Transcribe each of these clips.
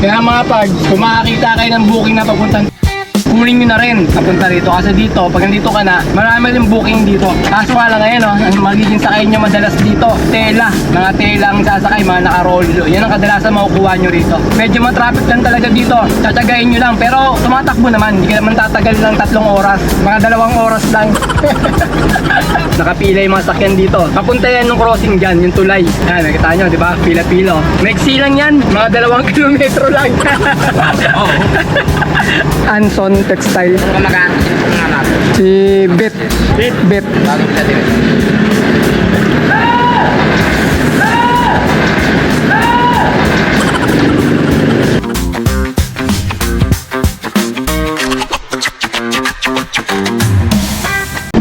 Kaya mga pards, kung makakita kayo ng booking na papuntang, kunin nyo na rin papunta rito. Kasi dito, pag nandito ka na, marami rin booking dito. Kaso nga lang ngayon, ang magiging sakay nyo madalas dito, tela. Mga tela ang sasakay, mga naka-roll. Yan ang kadalasan makukuha nyo rito. Medyo matraffic lang talaga dito. Tatagayin nyo lang. Pero tumatakbo naman. Hindi ka naman tatagal ng 3 oras. Mga 2 oras lang. Nakapila yung mga sakyan dito. Papunta yan ng crossing dyan, yung tulay. Yan, nakita nyo, di ba? Pila-pila. Maiksi lang yan. Mga 2 kilometro lang. Anson Textile. Kumagano nga natin. Si Bet. Bet. Bago kita din.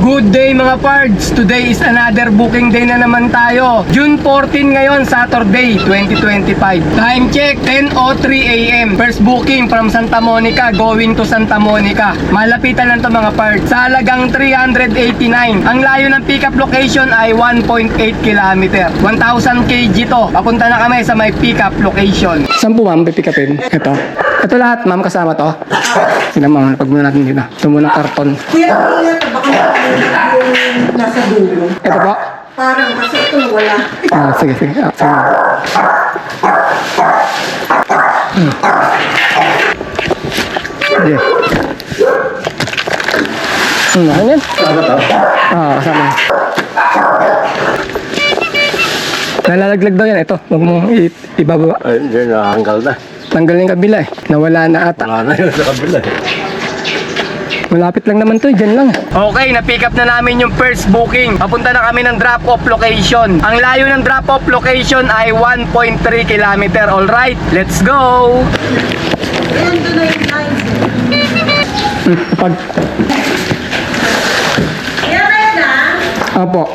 Good day mga pards! Today is another booking day na naman tayo. June 14 ngayon, Saturday, 2025. Time check, 10:03 AM. First booking from Santa Monica, going to Santa Monica. Malapitan lang to mga pards. Sa halagang 389. Ang layo ng pick-up location ay 1.8 km. 1,000 kg to. Papunta na kami sa may pick-up location. Saan po ma'am pick upin? Ito. Ito lahat ma'am kasama to. Sino ma'am, pag muna natin dito. Ito muna karton. Kuya, baka yung nasa dulo. Ito po. Parang kasi ito wala. Sige. Sige. Ano yan? Ano to? Kasama. Nalalaglag daw yan. Ito. Huwag mo ibaba. Ay, hindi na, hanggal na. Tanggal na yung kabila eh. Nawala na ata. Wala na yun sa kabila. Malapit lang naman to, dyan lang. Okay, na-pick up na namin yung first booking. Papunta na kami ng drop-off location. Ang layo ng drop-off location ay 1.3 km. Alright, let's go! Ayan, doon na yung lines. Pag... Ayan na. Apo.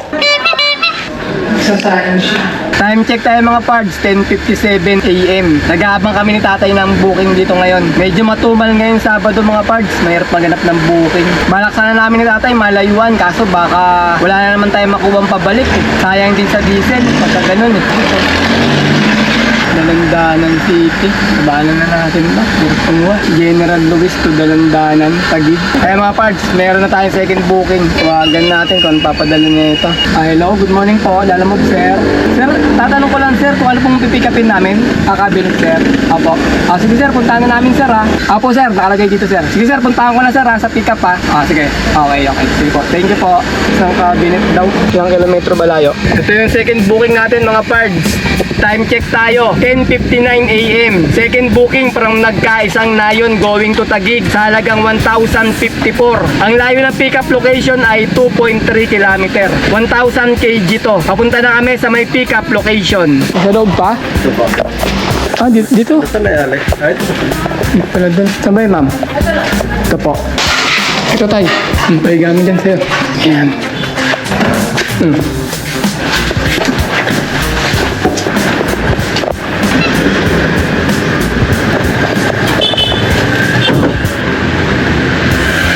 Sasayang siya. Time check tayo mga pards, 10:57 AM. Nag-aabang kami ni tatay ng booking dito ngayon. Medyo matumal ngayon Sabado mga pards. Mahirap maghanap ng booking. Balak sana namin ni tatay malayuan. Kaso baka wala na naman tayo makuwang pabalik. Sayang din sa diesel. Pagka ganun eh. Dalandanan City. Bahala na natin ba? General Luis to Dalandanan, Taguig. Kaya mga pards, meron na tayong second booking. Tawagan natin kung papadala niya ito. Hello, good morning po. Lalamog sir. Sir, tatanong ko lang sir kung ano pong pipick upin namin. Kabinet sir. Apo. Sige sir, puntahan na namin sir ha. Apo sir, nakalagay dito sir. Sige sir, puntahan ko na sir ha sa pick up ha. Sige. Okay. Sige po. Thank you po. Isang kabinet daw. Ilang kilometro ba layo? Ito yung second booking natin mga pards. Time check tayo, 10:59 AM. Second booking from Nagkaisang Nayon going to Taguig sa halagang 1,054. Ang layo ng pick-up location ay 2.3 km. 1,000 kg to. Papunta na kami sa may pick-up location. Sa loob pa? Ito po. Dito? Saan na yan, Alex? Ay, ito. Dito pala doon. Saan ba yun, ma'am? Ito po. Ito tayo. Pahigamit dyan sa'yo. Ayan.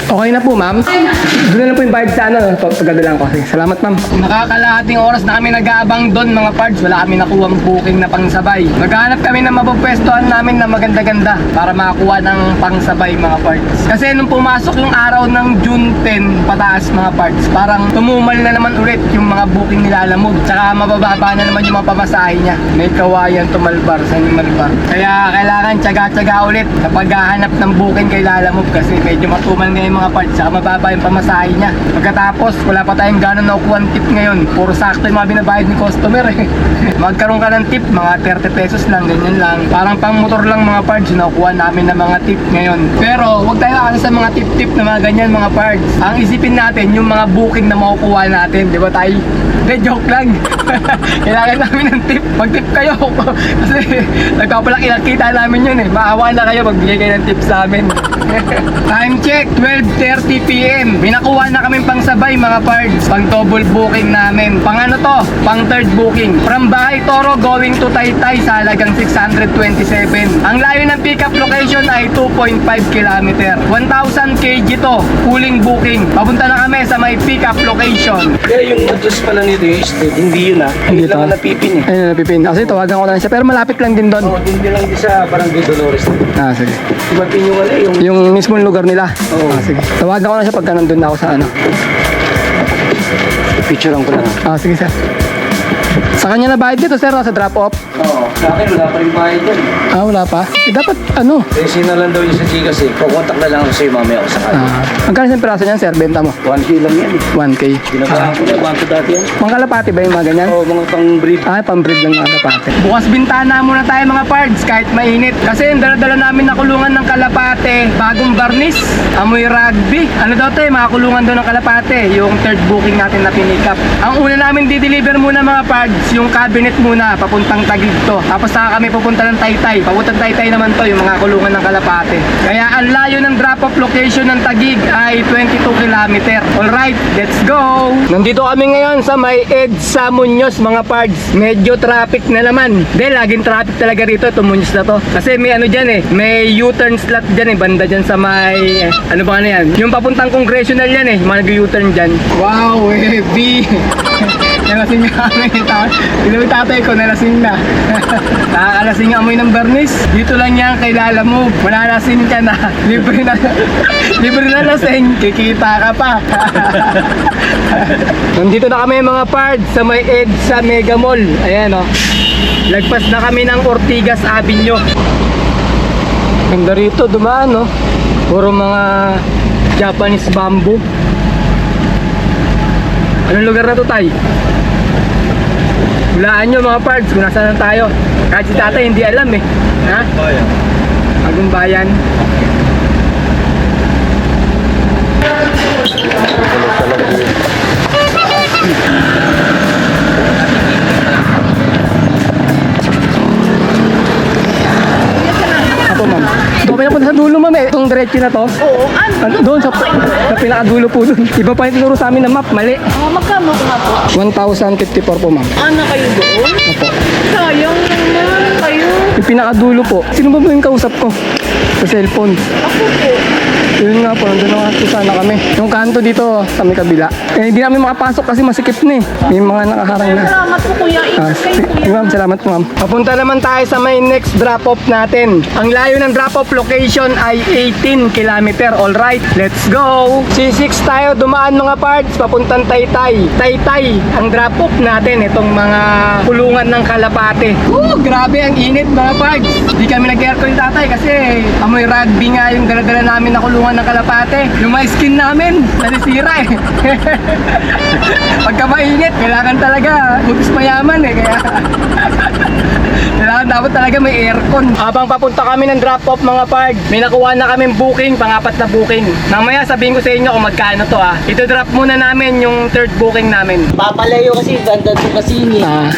Okay na po, ma'am. Doon na po yung bayad sa ano, pagkadalang ko. Sige, salamat, ma'am. Nakakalahating oras na kami nag-aabang doon, mga pards. Wala kami nakuha ang booking na pangsabay. Naghahanap kami ng mapapwestuhan namin na maganda-ganda para makakuha ng pangsabay, mga pards. Kasi nung pumasok yung araw ng June 10 pataas, mga pards, parang tumumal na naman ulit yung mga booking nila Lalamog. Tsaka mabababa na naman yung mga pamasahe niya. May Kawayan to Malbar, sa Malbar. Kaya kailangan tsaga-tsaga ulit sa paghahanap ng booking kay Lalamog kasi medyo matumal ngayon mga parts, saka mababa yung pamasahe niya. Pagkatapos, wala pa tayong gano'n nakukuha tip ngayon. Puro sakto yung mga binabayad ni customer eh. Magkaroon ka ng tip, mga 30 pesos lang, ganyan lang. Parang pang motor lang mga parts, nakukuha namin ng mga tip ngayon. Pero, huwag tayo kasi sa mga tip-tip na mga ganyan mga parts. Ang isipin natin, yung mga booking na makukuha natin, di ba tayo? De, joke lang. Kailangan namin ng tip. Mag-tip kayo. Kasi nagpapalaki nakita namin yun eh. Maawa na kayo, magbigay kayo ng tip sa amin. Time check, 12:30 PM. May nakuha na kaming pangsabay mga pards. Pang double booking namin. Pang ano to? Pang third booking. From Bahay Toro going to Taytay sa halagang 627. Ang layo ng ng pick-up location ay 2.5 kilometer. 1,000 kg to, full booking. Papunta na kami sa may pick-up location. Kaya yung address pala nito yung street, hindi yun ah. Hindi Dito. lang napipin eh. Ayun, napipin. Kasi tawagan ko na lang siya, pero malapit lang din doon. Oo, hindi lang din sa Barangay Dolores. Ah, sige. Diba pin yung ano yung... Yung mismong lugar nila. Oo. Ah, sige. Tawagan ko na siya pagka nandun na ako sa ano. Picturean ko lang. Ah, sige sir. Sa kanya na bayad dito sir, sa drop off? Oo, sa akin wala pa rin bayad yan. Ah, wala pa? Eh, dapat ano? Kasi na lang daw yung sa Gcash eh. Kukontak na lang ako sa'yo mamaya ako sa kanya. Ah, magkano sa piraso niyan sir, benta mo? 1K lang yan eh. 1K. Ginabahan ko na, banto dati yan. Mga kalapati ba yung mga ganyan? Oo, mga pang-breed. Ah, pang-breed lang mga kalapate. Bukas bintana muna tayo mga pards kahit mainit. Kasi yung dala-dala namin na kulungan ng kalapate, bagong barnis, amoy rugby. Ano daw tayo, mga kulungan doon ng kalapate, yung third booking natin na pinikap. Ang una namin di-deliver muna mga pards, yung cabinet muna, papuntang Taguig to. Tapos saka kami pupunta ng Taytay. Papuntang Taytay naman to, yung mga kulungan ng kalapate. Kaya ang layo ng drop-off location ng Taguig ay 22 kilometer. Alright, let's go! Nandito kami ngayon sa may EDSA Muñoz mga pards. Medyo traffic na naman. Dahil laging traffic talaga rito, ito Muñoz na to. Kasi may ano dyan eh, may U-turn slot dyan eh, banda dyan sa may, ano ba na yan? Yung papuntang congressional yan eh, mga nag-U-turn dyan. Wow, heavy! Nalasing na kami. Yung tatay ko, nalasing na. Nakakalasing amoy ng barnis. Dito lang yan kay Lala Move. Malalasing ka na. Libre na lasing. Kikita ka pa. Nandito na kami mga pards sa may EDSA Mega Mall. Ayan o. Lagpas na kami ng Ortigas Avenue. Ganda rito, dumaan no. Puro mga Japanese bamboo. Anong lugar na to, Tay? Hulaan nyo mga pards kung nasaan na tayo. Kahit si tatay hindi alam eh. Ha? Bayan. Bagong bayan. Ako ma'am. Ito kami na punta sa dulo ma'am eh. Itong diretso na to. Oo, ano? Doon sa pinakadulo po doon. Iba pa yung tinuro sa amin na map. Mali. Magkano nga po? 1,054 po ma'am. Ano kayo doon? Opo. Sayang naman kayo. Yung pinakadulo po. Sino ba yung kausap ko? Sa cellphone. Ako po. Yun nga po, nandun na nga po sana kami. Yung kanto dito sa may kabila. Eh, hindi namin makapasok kasi masikip na eh. May mga nakaharang na. Salamat po kuya. Ah, Ingat kayo kuya. ma'am, salamat po ma'am. Papunta naman tayo sa may next drop-off natin. Ang layo ng drop-off location ay 18 kilometer. Alright, let's go! C6 tayo, dumaan mga parts, papuntang Taytay. Taytay, ang drop-off natin, itong mga kulungan ng kalapate. Grabe ang init mga parts. Di kami nag-aircon tatay kasi amoy rugby nga yung dala-dala namin na kulungan ng kalapate. Yung mga skin namin, nasisira eh. Pagka mainit, kailangan talaga butis mayaman eh. Kaya kailangan dapat talaga may aircon. Habang papunta kami ng drop-off mga pag, may nakuha na kaming booking, pang-apat na booking. Mamaya sabihin ko sa inyo kung magkano to ah. Ito drop muna namin yung third booking namin. Papalayo kasi, banda doon kasi yun eh. Ah,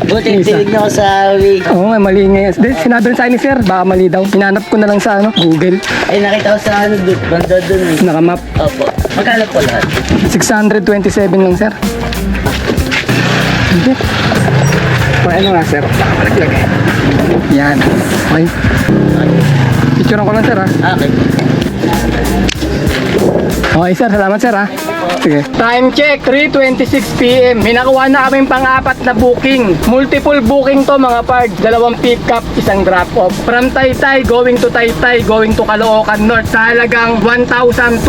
Buti, tinig niyo ako sa way. oo nga, mali nga yan. Sinabi rin sa akin ni sir, baka mali daw. Hinanap ko na lang sa ano, Google. Ay, nakita ko sa ano doon, banda doon eh. Nakamap. Opo. Magkano po lahat? 627 lang sir. Hindi. Okay, ano nga sir? Nakalaglag eh. Yan. Okay. Picture ko lang sir ah. Okay. Okay sir, salamat sir ha. Sige. Time check, 3:26 PM. May nakuha na kaming pang-apat na booking. Multiple booking to mga parts. Dalawang pick up, isang drop off. From Taytay, going to Taytay, going to Caloocan North. Sa halagang 1,277.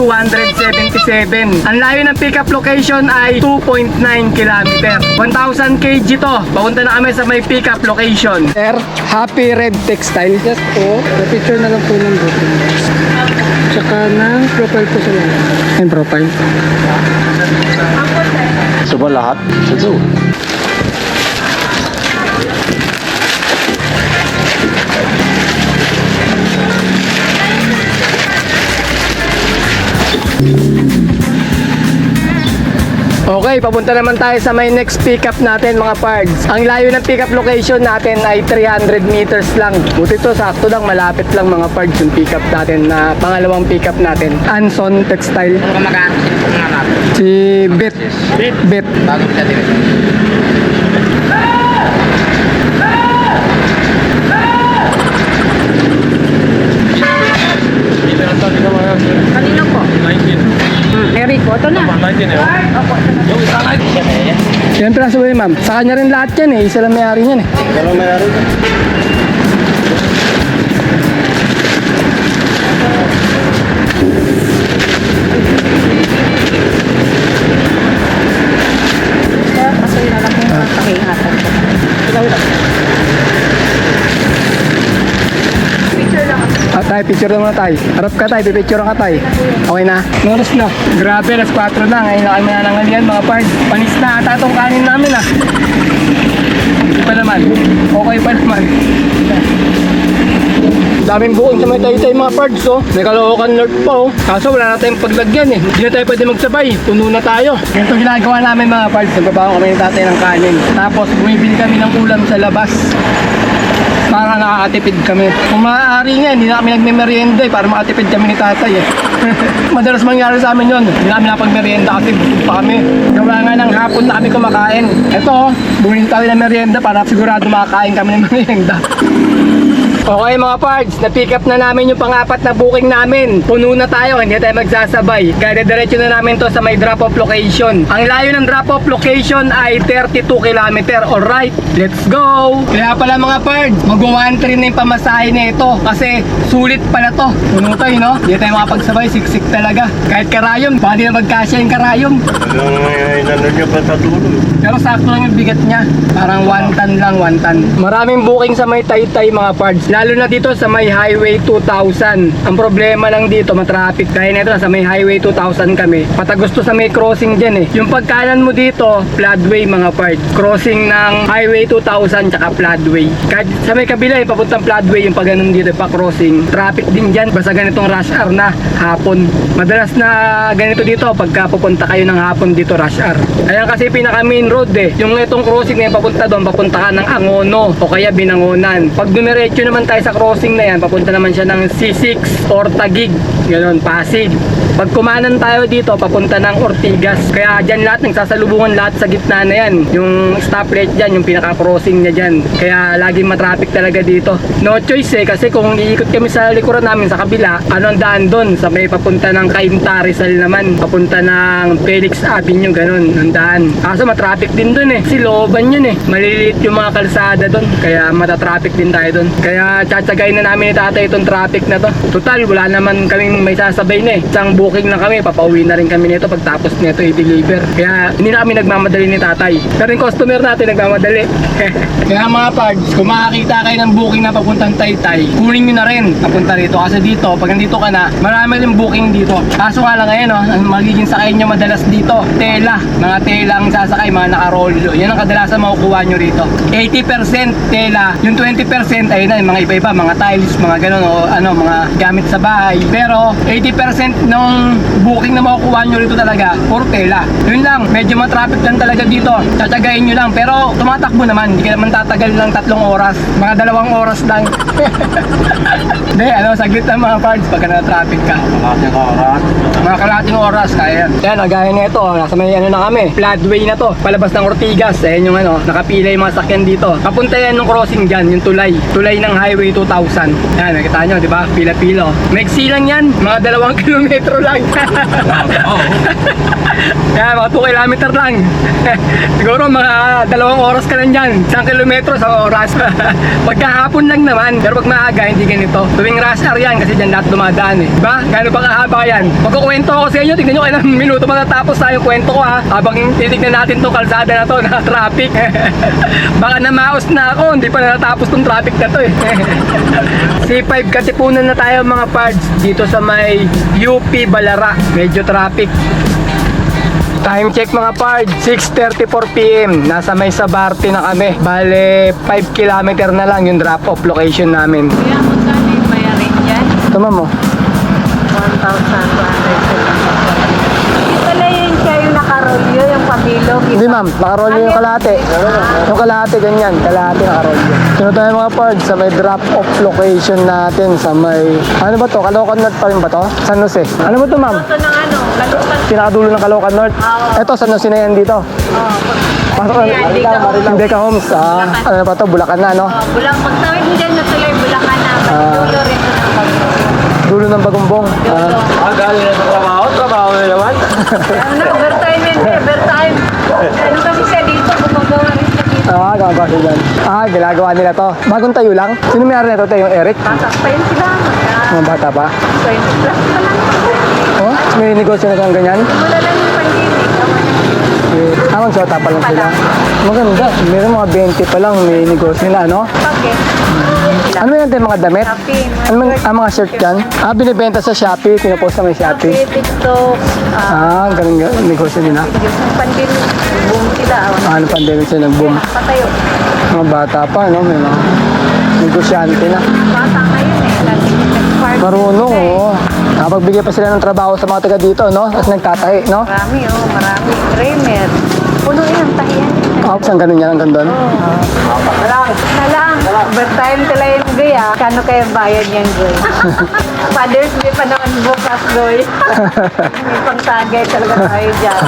Ang layo ng pick up location ay 2.9 kilometer. 1,000 kg to. Papunta na kami sa may pick up location. Sir, Happy Red Textile. Yes po. Picture na lang po ng booking. Tsaka ng profile po sa lang. Yung profile. Ito ba lahat? Ito. Okay, papunta naman tayo sa may next pickup natin mga pards. Ang layo ng pickup location natin ay 300 meters lang. Buti to, sakto lang, malapit lang mga pards yung pickup natin na pangalawang pickup natin. Anson Textile. Kung magkano kung nga Si Bet. Bet. bago kita din. Yung isang ay. Ilang piraso ba yun, ma'am? Sa kanya rin lahat yan eh. Isa lang may-ari niyan eh. Pero mayroon. Pasuyin na lang yung pakihatan ko. Picture lang ako. Tay, picture na muna tayo. Harap ka tayo, pipicture ka tayo. Okay na? Noros na. Grabe, alas 4 na. Ngayon na kami nanangalian mga pards. Panis na ata itong kanin namin ah. Hindi pa naman. Okay pa naman. Daming buong sa may Taytay mga pards oh. May Caloocan North pa oh. Kaso wala na tayong paglagyan eh. Hindi na tayo pwede magsabay. Puno na tayo. Ganito ginagawa namin mga pards. Nagbabaho kami ng tatay ng kanin. Tapos bumibili kami ng ulam sa labas. Para nakakatipid kami. Kung maaari nga, hindi na kami nagme-merienda eh, para makatipid kami ni tatay eh. Madalas mangyari sa amin yun. Hindi na kami napag-merienda kasi busog pa kami. Gawa nga ng hapon na kami kumakain. Ito, bumili tayo ng merienda para sigurado makakain kami ng merienda. Okay mga pards, na-pick up na namin yung pang-apat na booking namin. Puno na tayo, hindi tayo magsasabay. Kaya diretso na namin to sa may drop-off location. Ang layo ng drop-off location ay 32 km. Alright, let's go! Kaya pala mga pards, mag-1-3 na yung pamasahe na ito. Kasi sulit pala to. Puno tayo, no? Hindi tayo makapagsabay, siksik talaga. Kahit karayom, baka di na magkasya yung karayom. Ano nyo ba patuloy? Pero sakto lang yung bigat niya. Parang 1 ton lang, 1 ton. Maraming booking sa may Taytay mga pards. Lalo na dito sa may Highway 2000. Ang problema lang dito, matraffic. Kaya nito sa may Highway 2000 kami. Patagusto sa may crossing dyan eh. Yung pagkanan mo dito, floodway mga pards. Crossing ng Highway 2000 tsaka floodway. Kahit sa may kabila eh, papuntang floodway yung pagganon dito, pa crossing. Traffic din dyan. Basta ganitong rush hour na hapon. Madalas na ganito dito pagka pupunta kayo ng hapon dito rush hour. Ayan kasi pinaka main road eh. Yung itong crossing na yung papunta doon, papunta ka ng Angono o kaya Binangonan. Pag dumiretso naman tayo sa crossing na yan, papunta naman siya ng C6 or Taguig. Ganon, Pasig. Pag kumanan tayo dito, papunta ng Ortigas. Kaya dyan lahat, nagsasalubungan lahat sa gitna na yan. Yung stoplight dyan, yung pinaka-crossing niya dyan. Kaya laging matraffic talaga dito. No choice eh, kasi kung iikot kami sa likuran namin sa kabila, ano ang daan doon? Sa may papunta ng Cainta, Rizal naman. Papunta ng Felix Avenue, ganon, ang daan. Kaso matraffic din doon eh. Kasi looban yun eh. Maliliit yung mga kalsada doon. Kaya matatraffic din tayo doon. Kaya tsatsagayin na namin ni tatay itong traffic na to. Total, wala naman kaming may sasabay na eh. Isang booking na kami, papauwi na rin kami nito pagtapos nito i-deliver. Kaya hindi na kami nagmamadali ni tatay. Pero yung customer natin nagmamadali. Kaya mga pards, kung makakita kayo ng booking na papuntang Taytay, kunin nyo na rin papunta dito. Kasi dito, pag nandito ka na, marami rin booking dito. Kaso nga lang ngayon, ang magiging sakay nyo madalas dito, tela. Mga tela ang sasakay, mga naka-rollo. Yan ang kadalasan makukuha nyo rito. 80% tela. Yung 20% ayun na, yung mga iba-iba, mga tiles, mga ganun, o ano, mga gamit sa bahay. Pero 80% ng booking na makukuha nyo rito talaga, puro tela. Yun lang, medyo matraffic lang talaga dito. Tatsagayin nyo lang, pero tumatakbo naman. Hindi ka naman tatagal ng 3 oras. Mga 2 oras lang. Hindi, ano, saglit lang mga parts pagka na-traffic ka. Mga kalating oras, kaya yan. Yan, gaya nito, nasa may ano na kami, floodway na to, palabas ng Ortigas. Ayan yung ano, nakapila yung mga sakyan dito. Papunta yan ng crossing dyan, yung tulay. Tulay ng Highway 2000. Yan, nakita nyo, di ba? Pila-pila. Maiksi lang yan, mga 2 kilometro lang. Yan, mga 2 kilometer lang. Siguro mga 2 oras ka lang dyan. 1 kilometro sa oras. Pagkahapon lang naman, pero pag maaga, hindi ganito. Tuwing rush hour yan, kasi dyan lahat dumadaan eh. Diba? Gano'n ba kahaba yan? Magkukwento ako sa inyo, tignan nyo kailang minuto matatapos tayo kwento ko ha. Habang titignan natin tong kalsada na to na traffic. Baka namaos na ako, hindi pa natatapos tong traffic na to eh. C5 Katipunan na tayo mga pards dito sa may UP Balara. Medyo traffic. Time check mga pards, 6:34 PM. Nasa may Sabarte na kami. Bale, 5 kilometer na lang yung drop-off location namin. Kaya kung saan yung bayarin dyan, Ito mo. 1,200. Yung pala yung siya yung nakarolyo, yung pabilog. Hindi ma'am, nakarolyo yung kalahati. Yung kalahati ganyan, kalahati nakarolyo. Sino tayo mga pards sa may drop-off location natin sa may... Ano ba to? Caloocan North pa rin ba to? San Jose. Ano ba to ma'am? Ito ng ano, lalupan. Pinakadulo ng Caloocan North. Eto, San Jose na yan dito. Pasok na. Hindi ka homes. Ano ba to? Bulacan na, no? Pagtawid mo dyan na tuloy, Bulacan na. Dulo rin ito ng pag Dulo ng Bagumbong. Galing na sa trabaho na naman. Ano, overtime yun, overtime. Ano kasi siya dito, gumagawa rin siya dito. Gagawa siya dyan. Ginagawa nila to. Bagong tayo lang. Sino may ari nito, te? Yung Eric? Tatak pa yun sila. Mga bata pa. 20 plus pa lang. Oh, may negosyo na kang ganyan. Wala lang yung pandemic. Magsota pa lang sila. Maganda. Meron mga 20 pa lang. May negosyo nila, ano? Bakit? Ano yan, te? Mga damit? Shopee. Ano mga shirt yan? Binibenta sa Shopee. Pinapost na may Shopee. Shopee, TikTok. Ganun yung negosyo nila. Yung pandemic, boom sila. Ano pandemic siya nag-boom. Patayo. Mga bata pa, no? May mga negosyante na. Bata ngayon eh. Lagi nag-party. Marunong, oo. Nakapagbigay pa sila ng trabaho sa mga taga dito, no? Tapos nagtatahi, no? Marami, marami. Kramer. Puno yan, tahiyan. Saan ganun yan hanggang doon? Nalang, overtime tala yung gaya. Kano kaya bayad yan, Goy? Father's Day pa naman bukas, Goy. May pang-tagay talaga tayo dyan.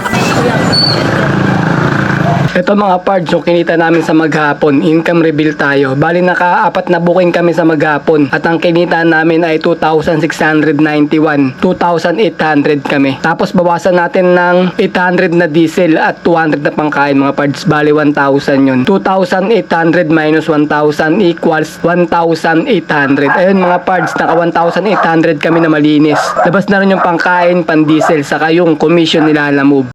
Ito mga parts, yung kinita namin sa maghapon, income reveal tayo. Bali naka-4 na booking kami sa maghapon at ang kinita namin ay 2,691. 2,800 kami. Tapos bawasan natin ng 800 na diesel at 200 na pangkain mga parts. Bali 1,000 yun. 2,800 minus 1,000 equals 1,800. Ayun mga parts, naka 1,800 kami na malinis. Labas na rin yung pangkain, pan diesel, saka yung commission nila na move.